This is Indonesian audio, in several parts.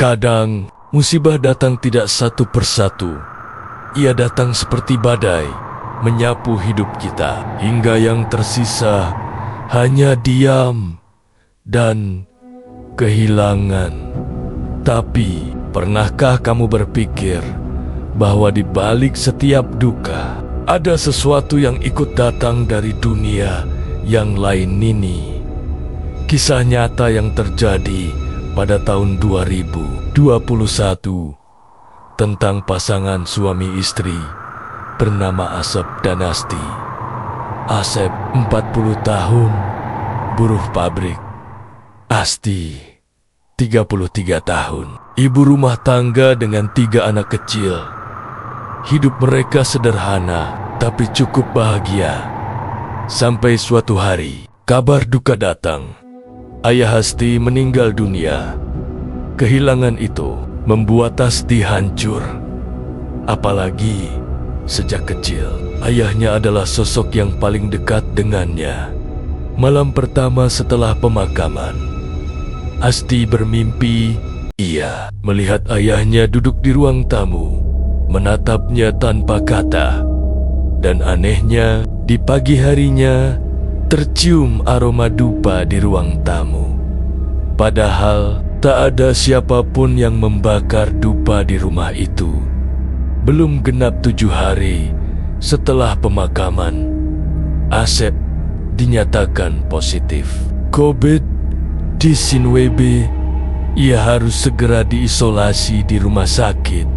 Kadang musibah datang tidak satu persatu. Ia datang seperti badai, menyapu hidup kita, hingga yang tersisa hanya diam dan kehilangan. Tapi, pernahkah kamu berpikir bahwa di balik setiap duka, ada sesuatu yang ikut datang dari dunia yang lain ini? Kisah nyata yang terjadi pada tahun 2021 tentang pasangan suami istri bernama Asep dan Asti. Asep 40 tahun, buruh pabrik. Asti 33 tahun, ibu rumah tangga dengan 3 anak kecil. Hidup mereka sederhana tapi cukup bahagia. Sampai suatu hari, kabar duka datang. Ayah Asti meninggal dunia. Kehilangan itu membuat Asti hancur. Apalagi sejak kecil, ayahnya adalah sosok yang paling dekat dengannya. Malam pertama setelah pemakaman, Asti bermimpi ia melihat ayahnya duduk di ruang tamu, menatapnya tanpa kata. Dan anehnya, di pagi harinya tercium aroma dupa di ruang tamu. Padahal tak ada siapapun yang membakar dupa di rumah itu. Belum genap 7 hari setelah pemakaman, Asep dinyatakan positif COVID-19. Ia harus segera diisolasi di rumah sakit.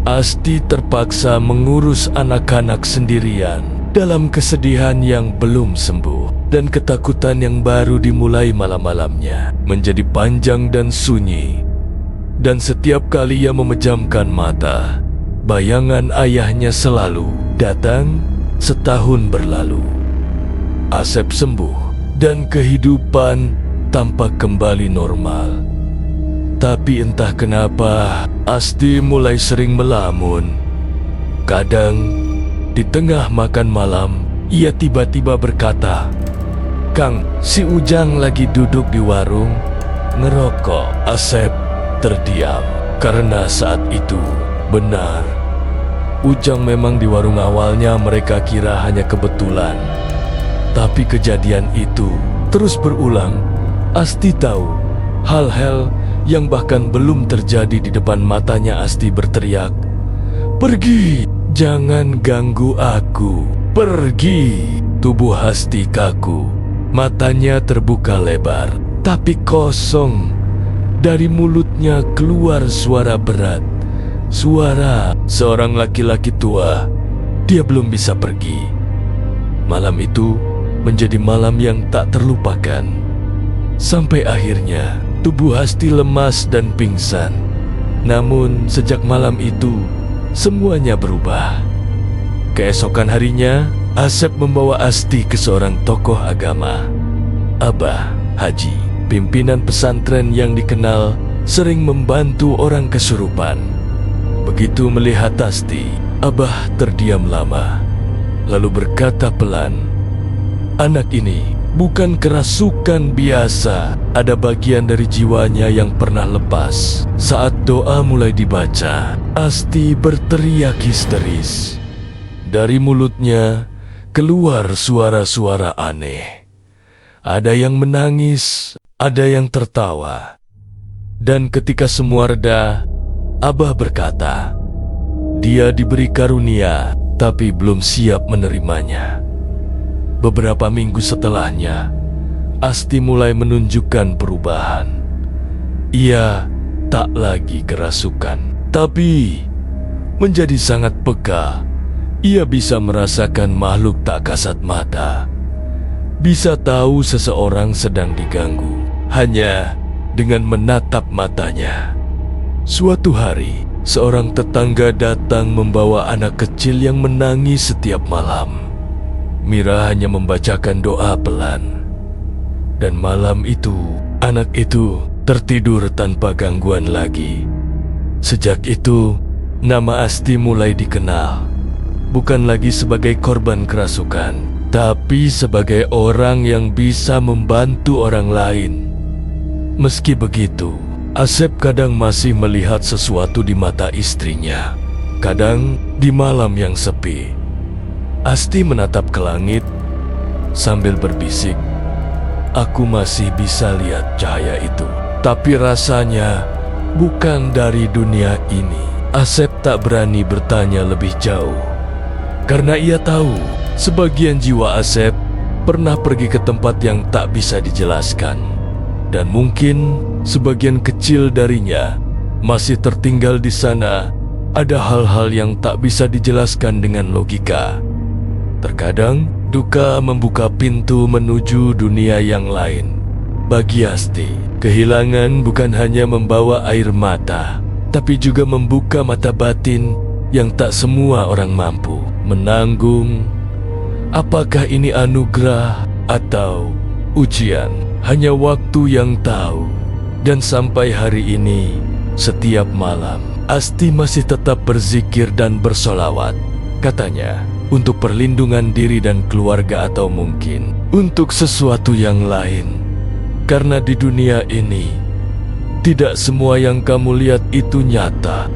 Asti terpaksa mengurus anak-anak sendirian dalam kesedihan yang belum sembuh, dan ketakutan yang baru dimulai malam-malamnya menjadi panjang dan sunyi. Dan setiap kali ia memejamkan mata, bayangan ayahnya selalu datang. Setahun berlalu, Asep sembuh dan kehidupan tampak kembali normal. Tapi entah kenapa, Asti mulai sering melamun. Kadang di tengah makan malam, ia tiba-tiba berkata, "Kang, si Ujang lagi duduk di warung ngerokok." Asep terdiam karena saat itu benar, Ujang memang di warung. Awalnya mereka kira hanya kebetulan, tapi kejadian itu terus berulang. Asti tahu hal-hal yang bahkan belum terjadi di depan matanya. Asti berteriak, "Pergi! Jangan ganggu aku! Pergi!" Tubuh Asti kaku. Matanya terbuka lebar, tapi kosong. Dari mulutnya keluar suara berat. Suara seorang laki-laki tua. Dia belum bisa pergi. Malam itu menjadi malam yang tak terlupakan. Sampai akhirnya tubuh Asti lemas dan pingsan. Namun sejak malam itu semuanya berubah. Keesokan harinya, Asep membawa Asti ke seorang tokoh agama, Abah Haji, pimpinan pesantren yang dikenal sering membantu orang kesurupan. Begitu melihat Asti, Abah terdiam lama, lalu berkata pelan, "Anak ini bukan kerasukan biasa. Ada bagian dari jiwanya yang pernah lepas." Saat doa mulai dibaca, Asti berteriak histeris. Dari mulutnya keluar suara-suara aneh. Ada yang menangis, ada yang tertawa. Dan ketika semua reda, Abah berkata, dia diberi karunia, tapi belum siap menerimanya. Beberapa minggu setelahnya, Asti mulai menunjukkan perubahan. Ia tak lagi kerasukan, tapi menjadi sangat peka. Ia bisa merasakan makhluk tak kasat mata. Bisa tahu seseorang sedang diganggu hanya dengan menatap matanya. Suatu hari, seorang tetangga datang membawa anak kecil yang menangis setiap malam. Mira hanya membacakan doa pelan. Dan malam itu, anak itu tertidur tanpa gangguan lagi. Sejak itu, nama Asti mulai dikenal. Bukan lagi sebagai korban kerasukan, tapi sebagai orang yang bisa membantu orang lain. Meski begitu, Asep kadang masih melihat sesuatu di mata istrinya. Kadang di malam yang sepi, Asti menatap ke langit sambil berbisik, "Aku masih bisa lihat cahaya itu, tapi rasanya bukan dari dunia ini." Asep tak berani bertanya lebih jauh, karena ia tahu sebagian jiwa Asep pernah pergi ke tempat yang tak bisa dijelaskan. Dan mungkin sebagian kecil darinya masih tertinggal di sana. Ada hal-hal yang tak bisa dijelaskan dengan logika. Terkadang duka membuka pintu menuju dunia yang lain. Bagi Asti, kehilangan bukan hanya membawa air mata, tapi juga membuka mata batin yang tak semua orang mampu menanggung. Apakah ini anugerah atau ujian? Hanya waktu yang tahu. Dan sampai hari ini, setiap malam Asti masih tetap berzikir dan bersolawat. Katanya, untuk perlindungan diri dan keluarga atau mungkin untuk sesuatu yang lain. Karena di dunia ini, tidak semua yang kamu lihat itu nyata.